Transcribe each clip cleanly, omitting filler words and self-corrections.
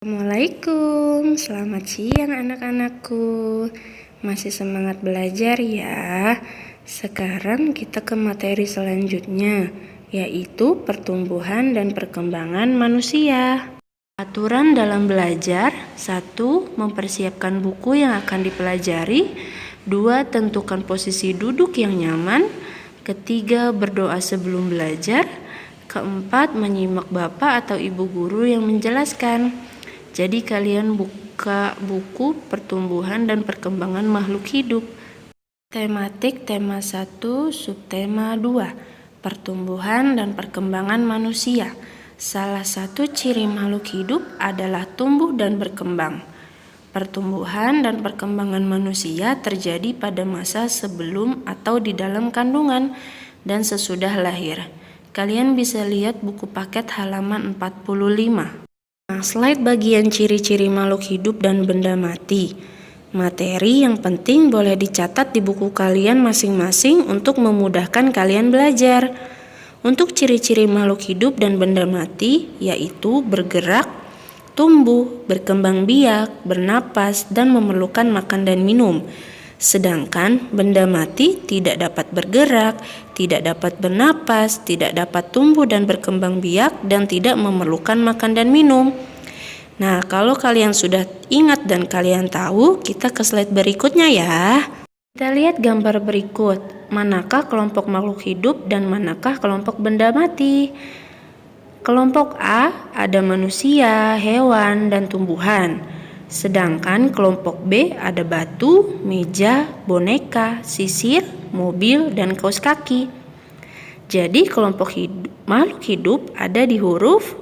Assalamualaikum, selamat siang anak-anakku. Masih semangat belajar ya? Sekarang kita ke materi selanjutnya, yaitu pertumbuhan dan perkembangan manusia. Aturan dalam belajar: 1. Mempersiapkan buku yang akan dipelajari. 2. Tentukan posisi duduk yang nyaman. 3. Berdoa sebelum belajar. 4. Menyimak bapak atau ibu guru yang menjelaskan. Jadi kalian buka buku pertumbuhan dan perkembangan makhluk hidup. Tematik tema 1, subtema 2, pertumbuhan dan perkembangan manusia. Salah satu ciri makhluk hidup adalah tumbuh dan berkembang. Pertumbuhan dan perkembangan manusia terjadi pada masa sebelum atau di dalam kandungan dan sesudah lahir. Kalian bisa lihat buku paket halaman 45. Slide bagian ciri-ciri makhluk hidup dan benda mati. Materi yang penting boleh dicatat di buku kalian masing-masing untuk memudahkan kalian belajar. Untuk ciri-ciri makhluk hidup dan benda mati, yaitu bergerak, tumbuh, berkembang biak, bernapas, dan memerlukan makan dan minum. Sedangkan benda mati tidak dapat bergerak, tidak dapat bernapas, tidak dapat tumbuh dan berkembang biak, dan tidak memerlukan makan dan minum. Nah, kalau kalian sudah ingat dan kalian tahu, kita ke slide berikutnya ya. Kita lihat gambar berikut. Manakah kelompok makhluk hidup dan manakah kelompok benda mati? Kelompok A ada manusia, hewan, dan tumbuhan. Sedangkan kelompok B ada batu, meja, boneka, sisir, mobil, dan kaos kaki. Jadi kelompok makhluk hidup ada di huruf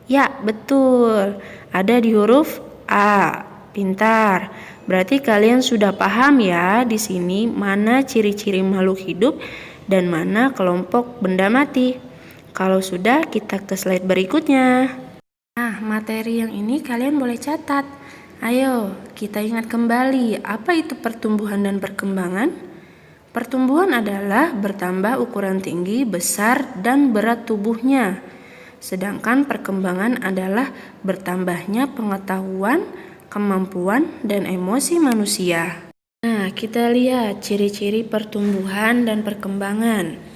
ya, betul. Ada di huruf A. Pintar. Berarti kalian sudah paham ya di sini mana ciri-ciri makhluk hidup dan mana kelompok benda mati. Kalau sudah, kita ke slide berikutnya. Nah, materi yang ini kalian boleh catat. Ayo, kita ingat kembali, apa itu pertumbuhan dan perkembangan? Pertumbuhan adalah bertambah ukuran tinggi, besar, dan berat tubuhnya. Sedangkan perkembangan adalah bertambahnya pengetahuan, kemampuan, dan emosi manusia. Nah, kita lihat ciri-ciri pertumbuhan dan perkembangan.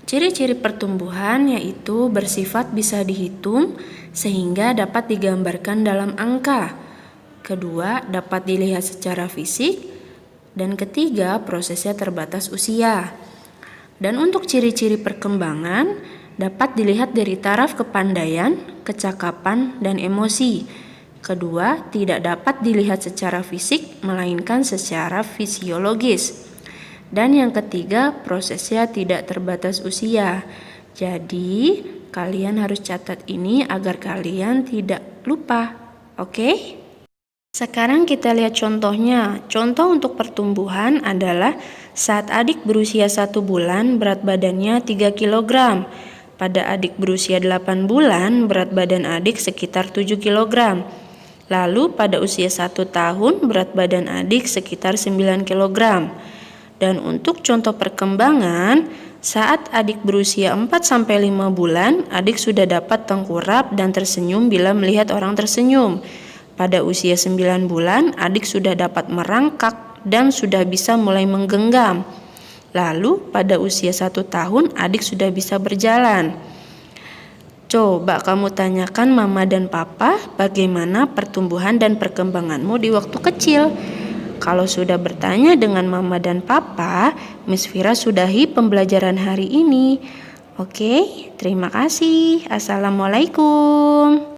Ciri-ciri pertumbuhan yaitu bersifat bisa dihitung sehingga dapat digambarkan dalam angka. Kedua, dapat dilihat secara fisik. Dan ketiga, prosesnya terbatas usia. Dan untuk ciri-ciri perkembangan dapat dilihat dari taraf kepandaian, kecakapan, dan emosi. Kedua, tidak dapat dilihat secara fisik melainkan secara fisiologis. Dan yang ketiga, prosesnya tidak terbatas usia. Jadi, kalian harus catat ini agar kalian tidak lupa. Oke? Sekarang kita lihat contohnya. Contoh untuk pertumbuhan adalah saat adik berusia 1 bulan berat badannya 3 kg. Pada adik berusia 8 bulan berat badan adik sekitar 7 kg. Lalu pada usia 1 tahun berat badan adik sekitar 9 kg. Dan untuk contoh perkembangan, saat adik berusia 4-5 bulan, adik sudah dapat tengkurap dan tersenyum bila melihat orang tersenyum. Pada usia 9 bulan, adik sudah dapat merangkak dan sudah bisa mulai menggenggam. Lalu pada usia 1 tahun, adik sudah bisa berjalan. Coba kamu tanyakan mama dan papa bagaimana pertumbuhan dan perkembanganmu di waktu kecil. Kalau sudah bertanya dengan mama dan papa, Miss Fira sudahi pembelajaran hari ini. Oke, terima kasih. Assalamualaikum.